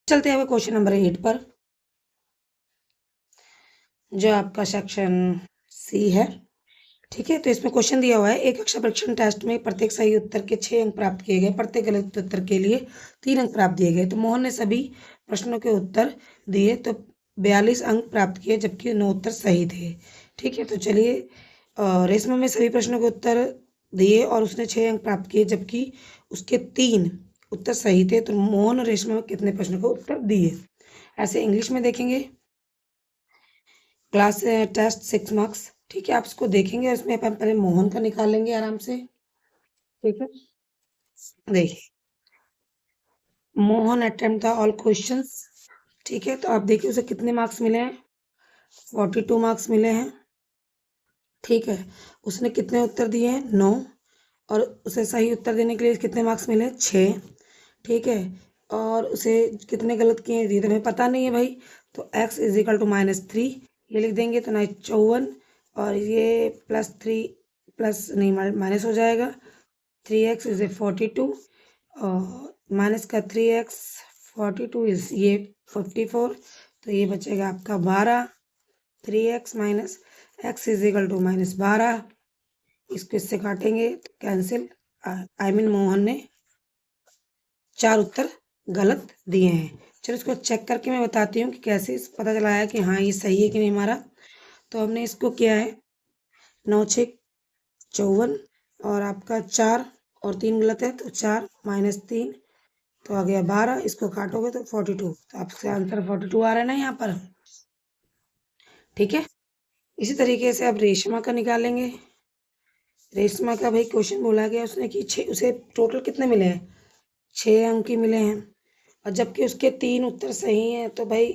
चलते हैं question number 8 पर, जो आपका सेक्शन सी है। ठीक है, तो इसमें क्वेश्चन दिया हुआ है, एक कक्षा परीक्षण टेस्ट में प्रत्येक सही उत्तर के 6 अंक प्राप्त किए गए, प्रत्येक गलत उत्तर के लिए 3 अंक प्राप्त दिए गए। तो मोहन ने सभी प्रश्नों के उत्तर दिए तो 42 अंक प्राप्त किए, जबकि 9 उत्तर सही थे। ठीक है, तो चलिए, रेशमा में सभी प्रश्नों के उत्तर दिए और उसने 6 अंक प्राप्त किए, जबकि उसके 3 उत्तर सही थे। तो मोहन और रेशमा में कितने प्रश्नों को उत्तर दिए? ऐसे इंग्लिश में देखेंगे, क्लास टेस्ट 6 मार्क्स। ठीक है, आप इसको देखेंगे, उसमें अपन पहले मोहन का निकालेंगे आराम से। ठीक है, देखिए, Mohan attempt the all questions. ठीक है, तो आप देखिए उसे कितने मार्क्स मिले हैं, 42 मार्क्स मिले हैं। ठीक है, उसने कितने उत्तर दिए हैं, 9, और उसे सही उत्तर देने के लिए कितने मार्क्स मिले, 6। ठीक है, और उसे कितने गलत किए ये तो हमें पता नहीं है भाई, तो x इज इक्वल टू -3 ये लिख देंगे, तो 54, और ये +3 प्लस नहीं माइनस हो जाएगा, 3x इज ए 42, और माइनस का 3x 42 इज ये 54, तो ये बचेगा आपका 12, 3x minus x is equal to -12, इसको इससे काटेंगे तो कैंसिल। आई मीन मोहन ने 4 उत्तर गलत दिए हैं। चलो इसको चेक करके मैं बताती हूँ कि कैसे पता चला है कि हाँ ये सही है कि नहीं हमारा। तो हमने इसको किया है 9 6 54, और आपका 4 और 3 गलत है, तो 4 -3 तो आ गया 12, इसको काटोगे तो 42, तो आपसे आंसर 42 आ रहा है ना यहाँ पर। ठीक है, इसी तरीके से अब रेशमा का निकालेंगे। रेशमा का भाई क्वेश्चन बोला गया उसने कि उसे टोटल कितने मिले हैं, 6 अंक ही मिले हैं, और जबकि उसके 3 उत्तर सही हैं, तो भाई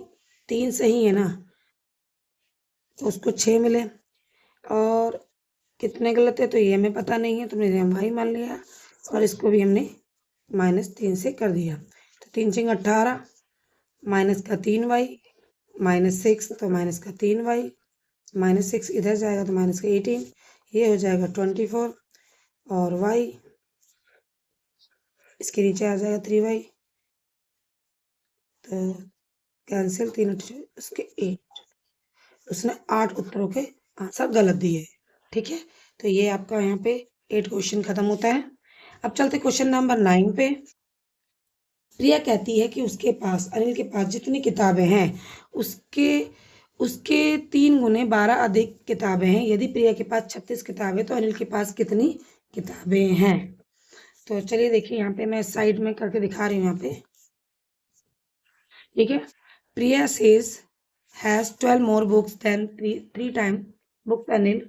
3 सही है ना, तो उसको 6 मिले, और कितने गलत है तो ये हमें पता नहीं है, तो हमने भाई मान लिया, और इसको भी हमने -3 से कर दिया, तो 3 6 18, माइनस का 3y, -6 तो माइनस का 3y, -6 इधर जाएगा तो माइनस का 18, ये हो जाएगा 24, और y इसके नीचे आ जाएगा 3y, तो कैंसिल, 3 उसके 8, उसने 8 उत्तरों के आंसर गलत दिए। ठीक है, तो ये आपका यहाँ पे 8 क्वेश्चन खत्म होता है। अब चलते क्वेश्चन नंबर 9 पे। प्रिया कहती है कि उसके पास, अनिल के पास जितनी किताबें हैं उसके उसके 3 गुने 12 अधिक किताबें हैं। यदि प्रिया के पास 36 किताबें तो अनिल के पास कितनी किताबें हैं? तो चलिए देखिए, यहाँ पे मैं साइड में करके दिखा रही हूँ यहाँ पे। ठीक है, Priya says has 12 more books than three time books Anil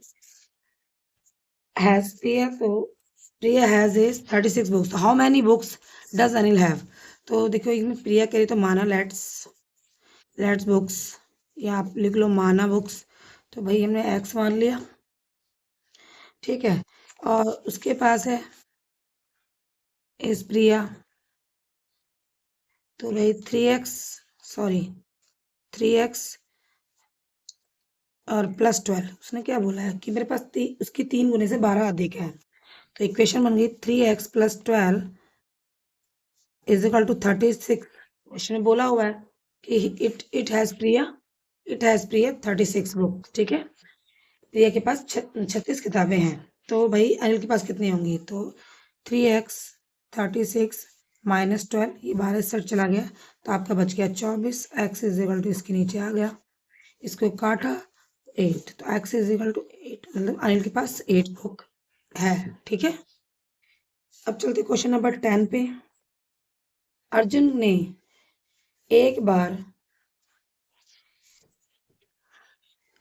has. Priya has is 36 books, how many books does Anil have? तो देखो इसमें प्रिया कह रही तो माना लेट्स बुक्स, या आप लिख लो माना बुक्स, तो भाई हमने x मान लिया। ठीक है, और उसके पास है इस प्रिया, तो भाई 3x और +12, उसने क्या बोला है कि मेरे पास उसकी 3 गुने से 12 अधिक है, तो इक्वेशन बन गई 3x + 12 is equal to 36। Question में बोला हुआ है कि इट हैज प्रिया 36 बुक। ठीक है, प्रिया के पास 36 किताबें हैं, तो भाई अनिल के पास कितनी होंगी? तो 3x 36 -12, ये 12 से चला गया, तो आपका बच गया 24, x इज इक्वल टू इसके नीचे आ गया, इसको काटा 8, तो x इज इक्वल टू 8, मतलब अनिल के पास 8 बुक है। ठीक है, अब चलते क्वेश्चन नंबर 10 पे। अर्जुन ने एक बार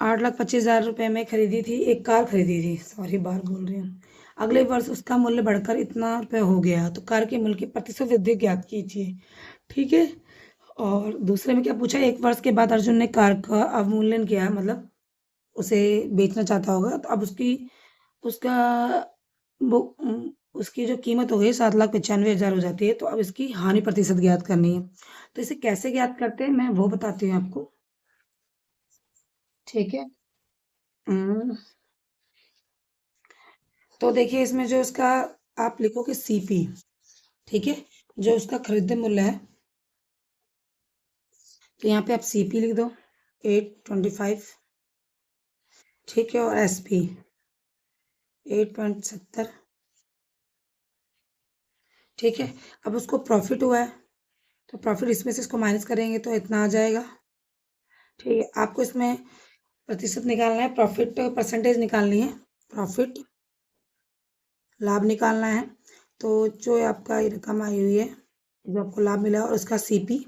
8,25,000 रुपए में खरीदी थी, एक कार खरीदी थी, सॉरी बार बोल रही हूँ। अगले वर्ष उसका मूल्य बढ़कर इतना रुपए हो गया, तो कार के मूल्य की प्रतिशत वृद्धि ज्ञात कीजिए। ठीक है, और दूसरे में क्या पूछा, एक वर्ष के बाद अर्जुन ने कार का अवमूल्यन किया, मतलब उसे बेचना चाहता होगा, तो अब उसका उसकी जो कीमत हो गई 7,95,000 हो जाती है, तो अब इसकी हानि प्रतिशत ज्ञात करनी है। तो इसे कैसे ज्ञात करते हैं मैं वो बताती हूँ आपको। ठीक है, तो देखिए इसमें जो इसका आप लिखोगे CP। ठीक है, जो उसका खरीदने मूल्य है तो यहाँ पे आप CP लिख दो 825, ठीक है, और SP 8.70, ठीक है। अब उसको प्रॉफिट हुआ है तो प्रॉफिट इसमें से इसको माइनस करेंगे तो इतना आ जाएगा, ठीक है। आपको इसमें प्रतिशत निकालना है, प्रॉफिट परसेंटेज निकालनी है, प्रॉफिट लाभ निकालना है। तो जो आपका ये रकम आई हुई है, जो आपको लाभ मिला और उसका CP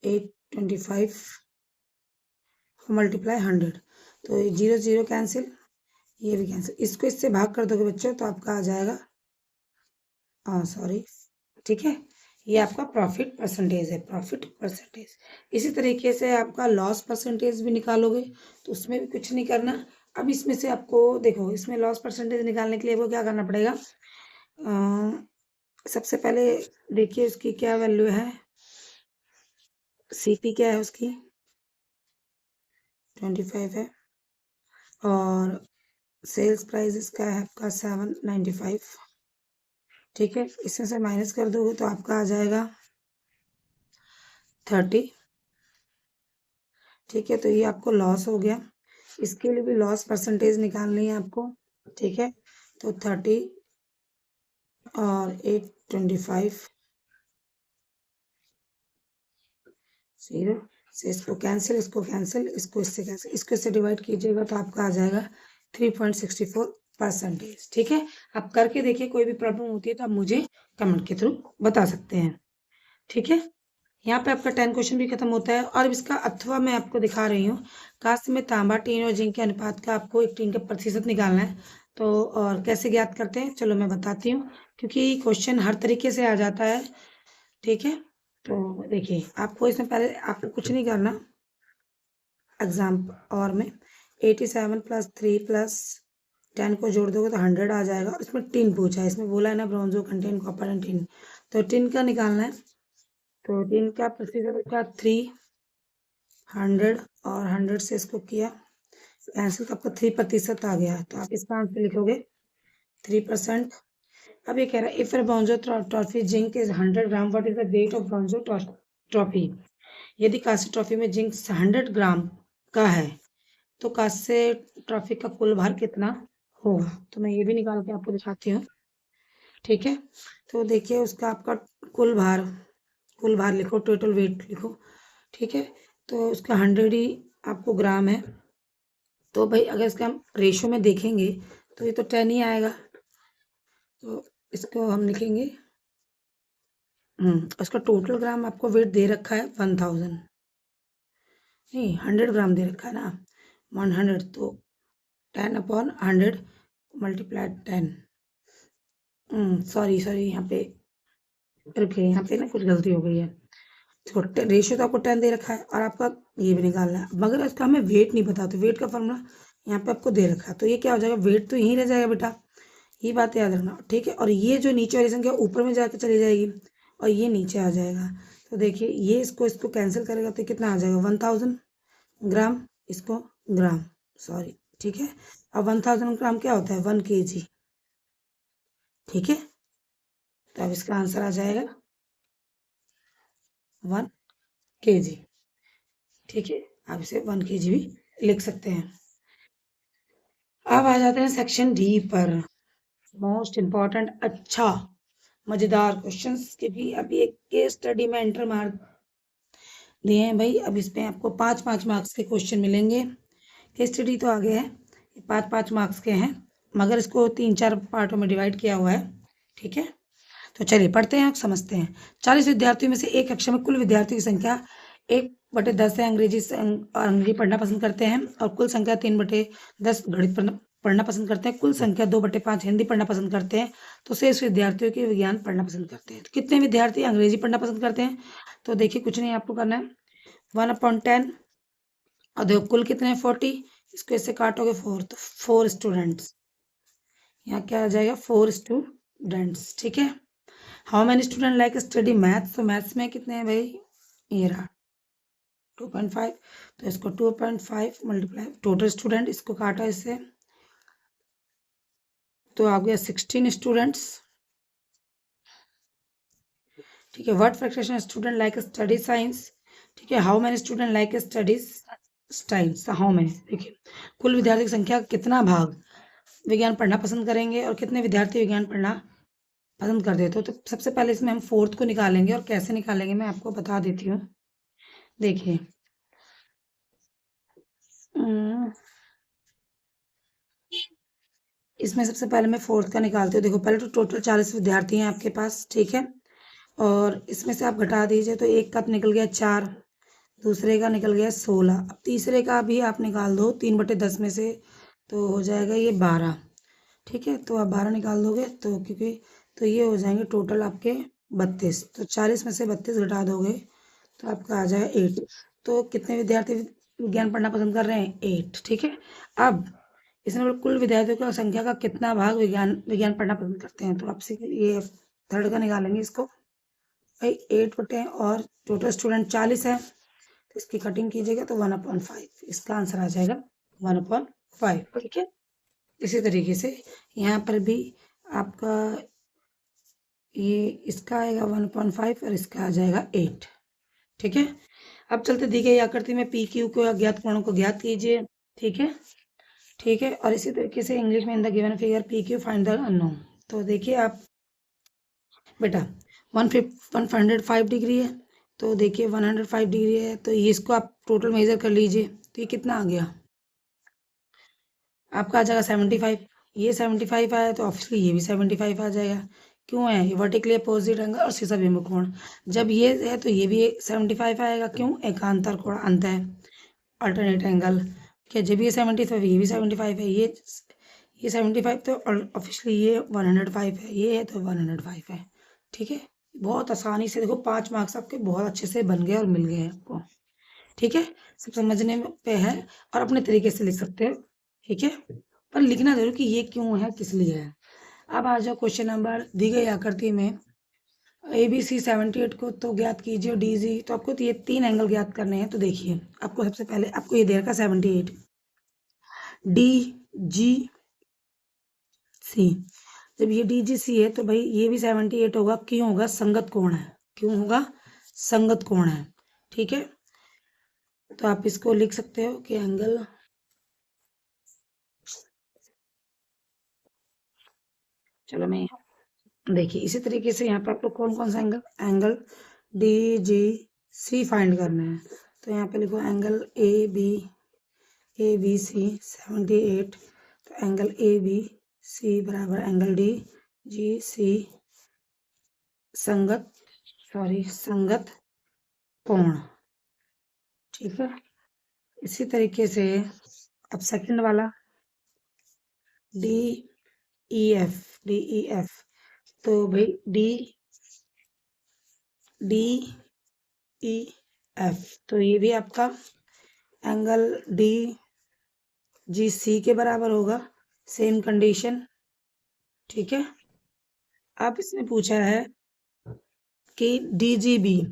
825 मल्टीप्लाई 100, तो 0 0 कैंसिल, ये भी कैंसिल, इसको इससे भाग कर दोगे बच्चों तो आपका आ जाएगा, सॉरी, ठीक है। ये आपका प्रॉफिट परसेंटेज है, प्रॉफिट परसेंटेज। इसी तरीके से आपका लॉस परसेंटेज भी निकालोगे तो उसमें भी कुछ नहीं करना। अब इसमें से आपको देखो, इसमें लॉस परसेंटेज निकालने के लिए वो क्या करना पड़ेगा, सबसे पहले देखिए उसकी क्या वैल्यू है, CP क्या है उसकी 25 है, और सेल्स प्राइस इसका है आपका 795, ठीक है। इसमें से माइनस कर दोगे तो आपका आ जाएगा 30, ठीक है। तो ये आपको लॉस हो गया, इसके लिए भी लॉस परसेंटेज निकालनी है आपको, ठीक है। तो 30 और 825 0 से इसको कैंसिल, इसको कैंसिल, इसको इससे कैंसिल, इसको इससे डिवाइड कीजिएगा तो आपका आ जाएगा 3.64%, ठीक है। आप करके देखिए, कोई भी प्रॉब्लम होती है तो आप मुझे कमेंट के थ्रू बता सकते हैं, ठीक है। यहाँ पे आपका 10 क्वेश्चन भी खत्म होता है। और इसका अथवा मैं आपको दिखा रही हूँ, कांस्य में तांबा, टीन और जिंक के अनुपात का आपको एक टीन का प्रतिशत निकालना है। तो और कैसे ज्ञात करते हैं, चलो मैं बताती हूँ, क्योंकि क्वेश्चन हर तरीके से आ जाता है, ठीक है। तो देखिए, आपको इसमें पहले आपको कुछ नहीं करना, एग्जाम और में 87 + 3 + 10 को जोड़ दोगे तो 100 आ जाएगा। और इसमें टिन पूछा है, इसमें बोला है ना ब्रोंजो कंटेन कॉपर एंड टिन, तो टिन का निकालना है। तो टिन का प्रतिशत का 300 और 100 से इसको किया कैंसिल, तो आपका 3% आ गया। तो आप इसका आंसर लिखोगे 3%। अब ये कह रहा है if bronze trophy zinc is 100 gram, what is the weight of bronze trophy. यदि कांस्य ट्रॉफी में जिंक 100 ग्राम का है तो कांस्य ट्रॉफी का कुल भार कितना होगा। तो मैं ये भी निकाल के आपको दिखाती हूँ, ठीक है। तो देखिए उसका आपका कुल भार लिखो, टोटल वेट लिखो, ठीक है। तो उसका 100 ही आपको ग्राम है, तो भाई अगर इसका हम रेशो में देखेंगे तो ये तो 10 ही आएगा। तो इसको हम लिखेंगे, उसका टोटल ग्राम आपको वेट दे रखा है 1000, नहीं 100 ग्राम दे रखा है ना, 100, तो 10/100 मल्टीप्लाई 10, सॉरी यहाँ पे रुकिए, यहाँ पे ना कुछ गलती हो गई है। देखो रेशियो तो आपको 10 दे रखा है और आपका ये भी निकालना है, मगर इसका हमें वेट नहीं पता, तो वेट का फॉर्मूला यहाँ पे आपको दे रखा है। तो ये क्या हो जाएगा, वेट तो यहीं रह जाएगा बेटा, ये बात याद रखना, ठीक है। और ये जो नीचे वाली संख्या ऊपर में जाकर चली जाएगी और ये नीचे आ जाएगा। तो देखिए ये इसको कैंसिल करेगा तो कितना आ जाएगा 1000 ग्राम, इसको ग्राम, सॉरी, ठीक है। अब 1000 ग्राम क्या होता है 1 kg, ठीक है। तो अब इसका आंसर आ जाएगा 1 kg, ठीक है। आप इसे 1 kg भी लिख सकते हैं। अब आ जाते हैं सेक्शन डी पर, मोस्ट इम्पॉर्टेंट, अच्छा मजेदार क्वेश्चंस के भी अभी एक केस स्टडी में एंटर मार दिए हैं भाई। अब इसमें आपको 5-5 मार्क्स के क्वेश्चन मिलेंगे। केस स्टडी तो आगे है, 5-5 मार्क्स के हैं, मगर इसको 3-4 पार्टों में डिवाइड किया हुआ है, ठीक है। तो चलिए पढ़ते हैं, समझते हैं। 40 विद्यार्थियों में से एक कक्षा में कुल विद्यार्थियों की संख्या 1/10 है अंग्रेजी पढ़ना पसंद करते हैं, और कुल संख्या 3/10 गणित पढ़ना पसंद करते हैं, कुल संख्या 2/5 हिंदी पढ़ना पसंद करते हैं, तो शेष विद्यार्थियों के विज्ञान पढ़ना पसंद करते हैं। तो कितने विद्यार्थी अंग्रेजी पढ़ना पसंद करते हैं, तो देखिए कुछ नहीं आपको करना है, 1/10, और देखो कुल कितने हैं 40, इसको इससे काटोगे 4, तो 4 स्टूडेंट्स, यहाँ क्या आ जाएगा 4 स्टूडेंट्स, ठीक है। How many student like study maths, तो मैथ्स में कितने हैं भाई, ये रहा 2.5, तो इसको 2.5 मल्टीप्लाई टोटल स्टूडेंट, इसको काटा इससे तो आ गया 16 स्टूडेंट्स, ठीक है। What fraction student like study science, ठीक है। How many student like studies style, how many, देखिए कुल विद्यार्थी की संख्या कितना भाग विज्ञान पढ़ना पसंद करेंगे और कितने विद्यार्थी विज्ञान पढ़ना पसंद कर देते हो। तो सबसे पहले इसमें हम फोर्थ को निकालेंगे, और कैसे निकालेंगे मैं आपको बता देती हूँ। देखिए इसमें सबसे पहले मैं फोर्थ का निकालती हूँ। देखो पहले तो टोटल 40 विद्यार्थी हैं आपके पास, ठीक है। और इसमें से आप घटा दीजिए, तो एक का निकल गया 4, दूसरे का निकल गया 16, अब तीसरे का भी आप निकाल दो 3/10 में से, तो हो जाएगा ये 12, ठीक है। तो आप 12 निकाल दोगे तो क्योंकि तो ये हो जाएंगे टोटल आपके 32, तो 40 में से 32 घटा दोगे तो आपका आ जाए 8। तो कितने विद्यार्थी विज्ञान पढ़ना पसंद कर रहे हैं? 8, ठीक है। अब इसमें बोला कुल विद्यार्थियों की संख्या का कितना भाग विज्ञान विज्ञान पढ़ना पसंद करते हैं। तो आपसे ये थर्ड का निकालेंगे इसको, भाई 8 और टोटल स्टूडेंट 40 है, तो इसकी कटिंग कीजिएगा तो 1/5, इसका आंसर आ जाएगा 1/5, ठीक है। इसी तरीके से यहाँ पर भी आपका ये इसका आएगा 1/5 और इसका आ जाएगा 8, ठीक है। अब चलते दी गई आकृति में पी क्यू को अज्ञात कोणों को ज्ञात कीजिए, ठीक है, ठीक है। और इसी तरीके से इंग्लिश में in the given figure P Q find the unknown. तो देखिए आप बेटा 105 डिग्री है, तो देखिए 105 डिग्री है, तो ये इसको आप टोटल मेजर कर लीजिए, तो ये कितना आ गया आपका? आ जाएगा 75। ये 75 आया तो ऑब्वियसली ये भी 75 आ जाएगा। क्यों है? ये वर्टिकली अपोजिट एंगल और सीधा विमुख कोण। जब ये है तो ये भी 75 आएगा। क्यों? एकांतर कोण, अंत है, अल्टरनेट एंगल। क्या जब ये 75 ये भी 75 है, ये 75 तो ऑब्वियसली ये 105 है, ये है तो 105 है, ठीक है। बहुत आसानी से देखो 5 मार्क्स आपके बहुत अच्छे से बन गए और मिल गए आपको, ठीक है। सब समझने पे है और अपने तरीके से लिख सकते हो, ठीक है। पर लिखना जरूर कि ये क्यों है, किस लिए है। अब आ जाओ क्वेश्चन नंबर, दी गई आकृति में ABC 78 को तो ज्ञात कीजिए, और DG, तो आपको तो ये 3 एंगल ज्ञात करने हैं। तो देखिए आपको सबसे पहले आपको ये दे रखा 78, DGC, जब ये DGC है तो भाई ये भी 78 होगा। क्यों होगा? संगत कोण है। क्यों होगा? संगत कोण है, ठीक है। तो आप इसको लिख सकते हो कि एंगल, चलो मैं देखिए इसी तरीके से यहाँ पे आप लोग कौन कौन सा एंगल DGC फाइंड करना है। तो यहाँ पे लिखो एंगल ABC 78, तो एंगल ABC बराबर एंगल DGC संगत कोण, ठीक है। इसी तरीके से अब सेकंड वाला DEF, तो भाई DEF, तो ये भी आपका एंगल DGC के बराबर होगा, सेम कंडीशन, ठीक है। अब इसने पूछा है कि DGB,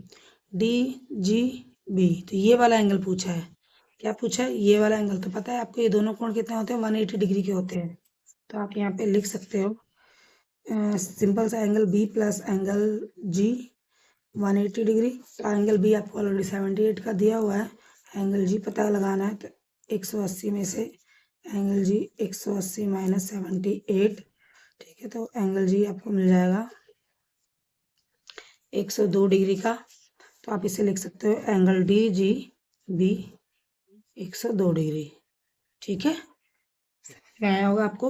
तो ये वाला एंगल पूछा है। क्या पूछा है? ये वाला एंगल। तो पता है आपको ये दोनों कोण कितने होते हैं? 180 डिग्री के होते हैं। तो आप यहाँ पे लिख सकते हो सिंपल सा angle B plus angle G 180 degree. तो एंगल B आपको ऑलरेडी 78 का दिया हुआ है, एंगल G पता लगाना है। तो 180 में से एंगल G 180 माइनस 78, ठीक है। तो एंगल G आपको मिल जाएगा 102 डिग्री का। तो आप इसे लिख सकते हो एंगल DGB 102 डिग्री, ठीक है। आया होगा आपको,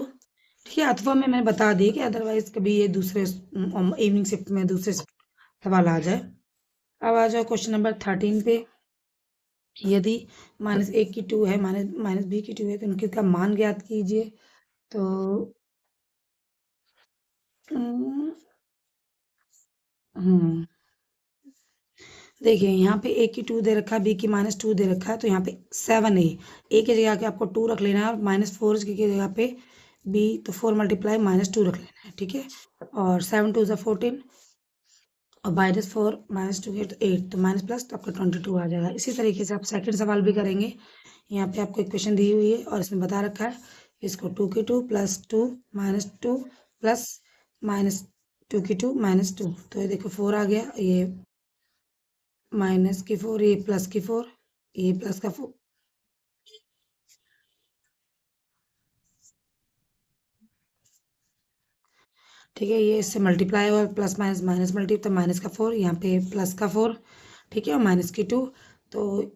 ठीक है। अथवा में मैंने बता दी कि अदरवाइज कभी ये दूसरे इवनिंग शिफ्ट में दूसरे सवाल आ जाए। अब आ जाओ क्वेश्चन नंबर 13 पे। यदि -A की 2 है, -B की 2 है, तो इनके का मान ज्ञात कीजिए। तो देखिए यहाँ पे A की 2 दे रखा है, B की -2 दे रखा है, तो यहाँ पे 7A, A की जगह के आपको 2 रख लेना है, और -4 की जगह पे B, तो 4 × -2 रख लेना है, ठीक है। और 7 2 14, और -4 -2 के तो 8, तो माइनस प्लस तो आपका 22 आ जाएगा। इसी तरीके से आप सेकंड सवाल भी करेंगे। यहाँ पे आपको इक्वेशन दी हुई है और इसमें बता रखा है इसको 2 की 2 प्लस 2 -2 प्लस -2 की 2 -2, तो ये देखो 4 आ गया, ये माइनस की 4, ये प्लस की 4, ये प्लस का 4, ठीक है। ये इससे मल्टीप्लाई और प्लस माइनस माइनस मल्टी, तो माइनस का 4, यहाँ पे प्लस का 4, ठीक है, और माइनस की 2, तो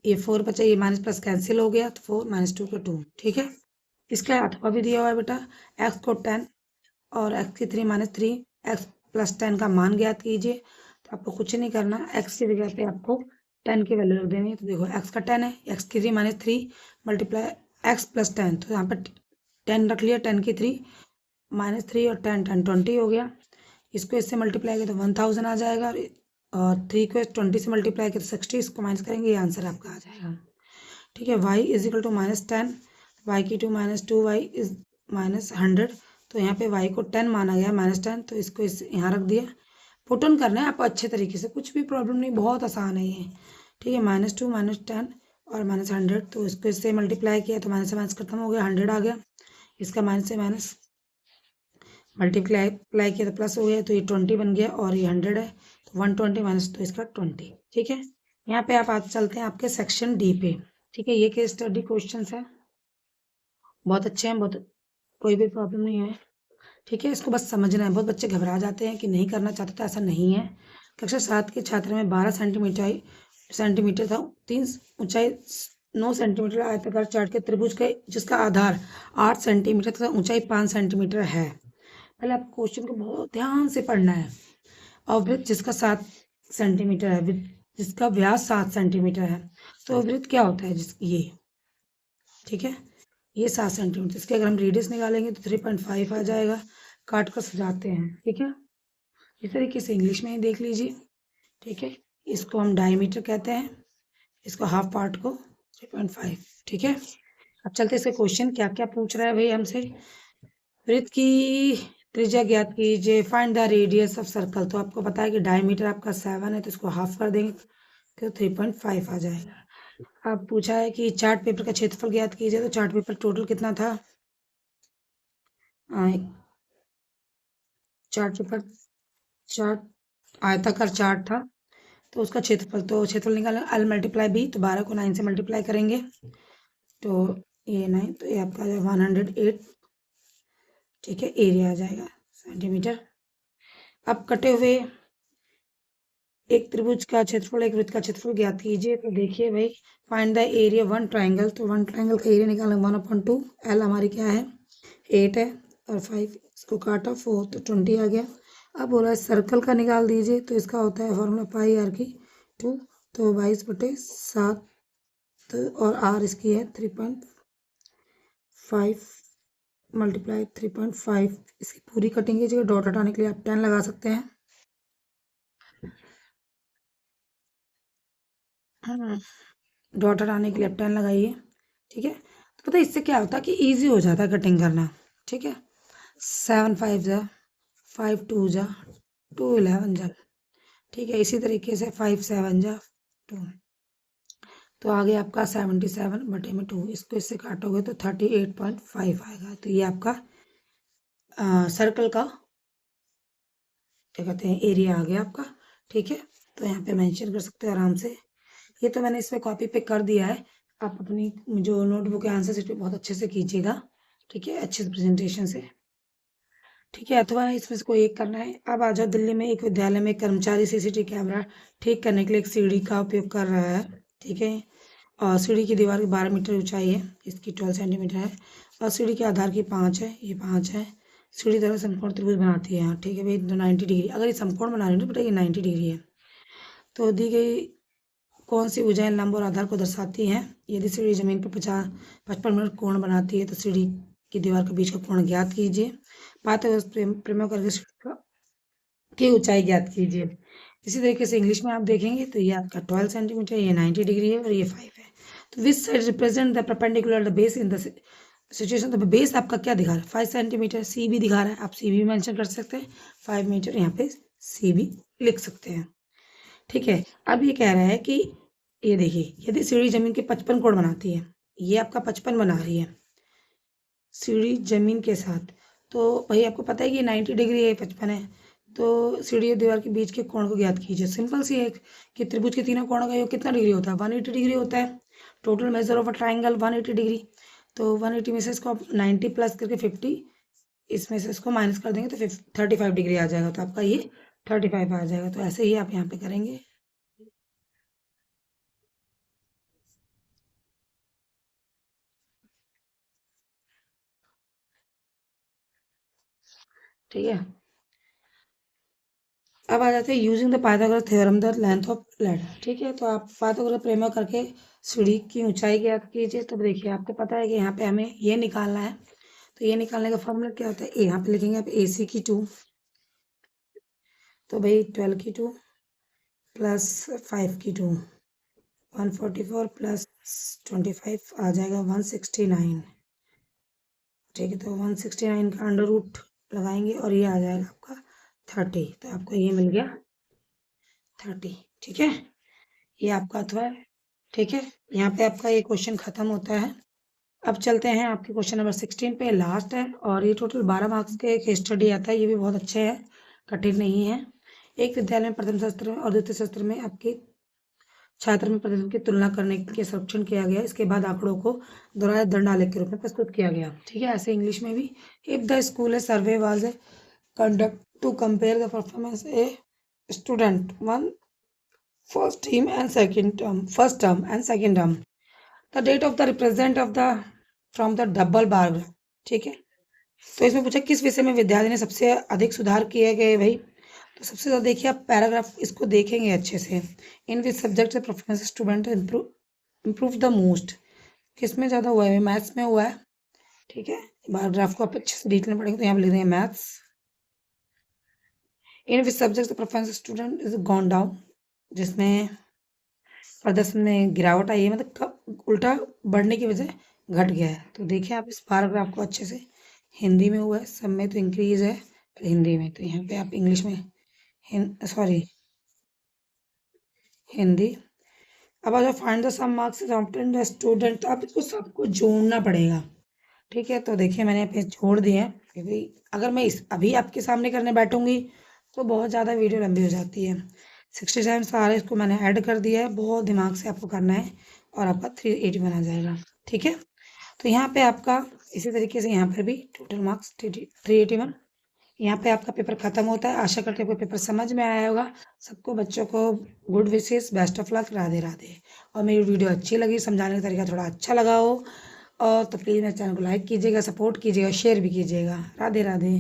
ये 4 बचा, ये माइनस प्लस कैंसिल हो गया, तो 4 माइनस 2 का 2, ठीक है। इसका अथवा भी दिया हुआ है बेटा, एक्स को 10 और एक्स की 3 माइनस 3, एक्स प्लस 10 का मान ज्ञात कीजिए। तो आपको कुछ नहीं करना, एक्स की जगह पे आपको 10 की वैल्यू रख देनी है। तो देखो एक्स का 10 है, एक्स की 3 माइनस 3 मल्टीप्लाई एक्स प्लस 10, तो यहाँ पर 10 रख लिया, 10 की 3 माइनस 3 और 10 10 20 हो गया। इसको इससे मल्टीप्लाई करें तो 1000 आ जाएगा, और 3 को 20 से मल्टीप्लाई करें तो 60, इसको माइनस करेंगे, ये आंसर आपका आ जाएगा, ठीक है। y is equal to -10, y की 2 माइनस 2 वाई इज माइनस 100, तो यहाँ पे y को 10 माना गया, -10, तो इसको इस यहाँ रख दिया। पुट ऑन करना है आपको अच्छे तरीके से, कुछ भी प्रॉब्लम नहीं, बहुत आसान है ये, ठीक है। -2 -10 और -100, तो इसको इससे मल्टीप्लाई किया तो माइनस से माइनस खत्म हो गया, 100 आ गया। इसका माइनस से माइनस मल्टीप्लाई किया तो प्लस हो गया, तो ये 20 बन गया, और ये 100 है, तो 120 माइनस, तो इसका 20, ठीक है। यहाँ पे आप आज चलते हैं आपके सेक्शन डी पे, ठीक है। ये केस स्टडी क्वेश्चन है, बहुत अच्छे हैं, बहुत, कोई भी प्रॉब्लम नहीं है, ठीक है। इसको बस समझना है। बहुत बच्चे घबरा जाते हैं कि नहीं करना चाहते, तो ऐसा नहीं है। कक्षा 7 के छात्र में 12 सेंटीमीटर था, 3 ऊंचाई 9 सेंटीमीटर आयताकार चार्ट के त्रिभुज के जिसका आधार 8 सेंटीमीटर तथा ऊंचाई 5 सेंटीमीटर है। पहले आप क्वेश्चन को बहुत ध्यान से पढ़ना है। और वृत्त जिसका 7 सेंटीमीटर है, जिसका व्यास 7 सेंटीमीटर है, तो वृत्त क्या होता है, ये, ठीक है, ये 7 सेंटीमीटर। इसके अगर हम रेडियस निकालेंगे तो 3.5 आ जाएगा। काट कर सजाते हैं, ठीक है। इस तरीके से इंग्लिश में ही देख लीजिए, ठीक है। इसको हम डायमीटर कहते हैं, इसको हाफ पार्ट को 3.5, ठीक है। अब चलते इसके क्वेश्चन क्या क्या पूछ रहा है भाई हमसे। वृत्त की त्रिज्या ज्ञात कीजिए, find the radius of circle. तो आपको पता है कि डायमीटर आपका 7 है, तो इसको हाफ कर देंगे तो 3.5 आ जाएगा। अब पूछा है कि चार्ट पेपर का क्षेत्रफल ज्ञात कीजिए, तो चार्ट पेपर टोटल कितना था, चार्ट पेपर, चार्ट आयताकार चार्ट था, तो उसका क्षेत्रफल, तो क्षेत्रफल निकालें, L मल्टीप्लाई B, तो 12 को 9 से मल्टीप्लाई करेंगे, तो ये 9, तो ये आपका 108, ठीक है, एरिया आ जाएगा सेंटीमीटर। अब कटे हुए एक त्रिभुज का क्षेत्रफल, एक वृत्त का क्षेत्रफल ज्ञात कीजिए। तो देखिए भाई, find the area one triangle, तो वन ट्राइंगल का एरिया निकालें 1/2, L हमारी क्या है 8 है, और 5 इसको काटा 4, तो 20 आ गया। अब बोला सर्कल का निकाल दीजिए, तो इसका होता है फॉर्मूला πr/2, तो 22/7, तो और r इसकी है 3.5 मल्टीप्लाई 3.5, इसकी पूरी कटिंग कीजिएगा। डॉट हटाने के लिए आप 10 लगा सकते हैं, डॉट हटाने के लिए आप 10 लगाइए, ठीक है। तो पता है इससे क्या होता है कि ईजी हो जाता है कटिंग करना, ठीक है। 7 5 जा 5 2 जा 2 11 जा, ठीक है। इसी तरीके से 5 7 जा 2, तो आगे आपका 77/2, इसको इससे काटोगे तो 38.5 आएगा। तो ये आपका सर्कल का क्या कहते हैं एरिया आ गया आपका, ठीक है। तो यहाँ पे मेंशन कर सकते हैं आराम से। ये तो मैंने इसमें कॉपी पे कर दिया है, आप अपनी जो नोटबुक है आंसर शीट पे बहुत अच्छे से कीजिएगा, ठीक है, अच्छे से प्रेजेंटेशन से, ठीक है। अथवा इसमें से कोई एक करना है। अब आ जाओ, दिल्ली में एक विद्यालय में कर्मचारी सीसीटीवी कैमरा ठीक करने के लिए एक सीढ़ी का उपयोग कर रहा है, ठीक है। और सीढ़ी की दीवार की 12 मीटर ऊंचाई है, इसकी 12 सेंटीमीटर है, और सीढ़ी के आधार की 5 है, ये 5 है। सीढ़ी तरह समकोण त्रिभुज बनाती है यहाँ, ठीक है भाई, तो 90 डिग्री, अगर ये समकोण बना रही है तो बेटा ये 90 डिग्री है। तो दी गई कौन सी भुजाएं लंब और आधार को दर्शाती हैं। यदि सीढ़ी जमीन पर 55 मिनट कोण बनाती है, तो सीढ़ी की दीवार के बीच का कोण ज्ञात कीजिए। पाते प्रयोग करके सीढ़ी की ऊंचाई ज्ञात कीजिए। इसी तरीके से इंग्लिश में आप देखेंगे तो ये आपका 12 सेंटीमीटर, ये 90 डिग्री है, और ये 5 है। तो which side represent the perpendicular the base in the situation, तो बेस आपका क्या दिखा रहा है 5 सेंटीमीटर, सी भी दिखा रहा है, आप सी भी मेंशन कर सकते हैं, 5 मीटर, यहाँ पे सी भी लिख सकते हैं, ठीक है। अब ये कह रहा है कि ये देखिए, यदि सीढ़ी जमीन के 55 कोण बनाती है, ये आपका 55 बना रही है सीढ़ी जमीन के साथ, तो भाई आपको पता है कि 90 डिग्री है, 55 है, तो सीढ़ी और दीवार के बीच के कोण को ज्ञात कीजिए। सिंपल सी है कि त्रिभुज के तीनों कोणों का योग कितना डिग्री होता है, 180 डिग्री होता है। Total measure of a triangle 180 degree. तो 180 में से इसको आप 90 प्लस करके 50, इसमें से इसको माइनस कर देंगे तो 35 डिग्री आ जाएगा। तो आपका ये 35 आ जाएगा। तो ऐसे ही आप यहाँ पे करेंगे। ठीक है, अब आ जाते हैं using the Pythagoras theorem the length of ladder. ठीक है, तो आप पाइथागोरस प्रमेय करके सीढ़ी की ऊंचाई ज्ञात कीजिए। तब देखिए आपको पता है कि यहाँ पे हमें ये निकालना है। तो ये निकालने का फॉर्मूला क्या होता है, यहाँ पे लिखेंगे आप AC की 2, तो भाई 12 की 2 प्लस 5 की 2, 144 प्लस 25 आ जाएगा 169। ठीक है, तो 169 का अंडर रूट लगाएंगे और ये आ जाएगा आपका 30। तो आपको ये मिल गया 30। ठीक है, ये आपका अथवा है। ठीक है, यहाँ पे आपका ये क्वेश्चन खत्म होता है। अब चलते हैं आपके क्वेश्चन नंबर 16 पे, लास्ट है। और ये टोटल 12 मार्क्स के एक स्टडी आता है। ये भी बहुत अच्छे है, कठिन नहीं है। एक विद्यालय में प्रथम सत्र और द्वितीय सत्र में आपके छात्र में प्रदर्शन की तुलना करने के सर्वेक्षण किया गया। इसके बाद आंकड़ों को दोहराए दंड आलेख के रूप में प्रस्तुत किया गया। ठीक है, ऐसे इंग्लिश में भी, if the school a survey was a conduct to compare the performance a student one first term and second term, the date of the represent of the from the double bar graph। ठीक है, तो इसमें पूछा किस विषय में विद्यार्थी ने सबसे अधिक सुधार किए गए भाई। तो सबसे ज़्यादा देखिए आप पैराग्राफ इसको देखेंगे अच्छे से। इन विच सब्जेक्ट से performance student improve the most, किस में ज़्यादा हुआ है, मैथ्स में हुआ है। ठीक है, पैराग्राफ को आप अच्छे से डिटेल में पढ़ेंगे तो यहाँ पे लिख देंगे मैथ्स। इन विच सब्जेक्ट से performance student is gone down, जिसमें प्रदर्शन में गिरावट आई है, मतलब उल्टा बढ़ने की वजह घट गया है। तो देखिए आप इस पैराग्राफ को अच्छे से, हिंदी में हुआ है, सब में तो इंक्रीज है, फिर हिंदी में, तो यहाँ पे आप इंग्लिश में हिंदी। अब अगर find the sum marks the student, तो आप इसको सबको जोड़ना पड़ेगा। ठीक है, तो देखिए मैंने यहाँ पे जोड़ दिए हैं, क्योंकि अगर मैं इस अभी आपके सामने करने बैठूंगी तो बहुत ज़्यादा वीडियो लंबी हो जाती है। 67 सारे इसको मैंने ऐड कर दिया है, बहुत दिमाग से आपको करना है और आपका 381 आ जाएगा। ठीक है, तो यहाँ पे आपका इसी तरीके से यहाँ पर भी टोटल मार्क्स 381। यहाँ पे आपका पेपर खत्म होता है। आशा करते हैं आपको पेपर समझ में आया होगा। सबको बच्चों को good wishes, best of luck, Radhe Radhe. और मेरी वीडियो अच्छी लगी, समझाने का तरीका थोड़ा अच्छा लगा हो और तो प्लीज़ मेरे चैनल को लाइक कीजिएगा, सपोर्ट कीजिएगा, शेयर भी कीजिएगा। राधे राधे।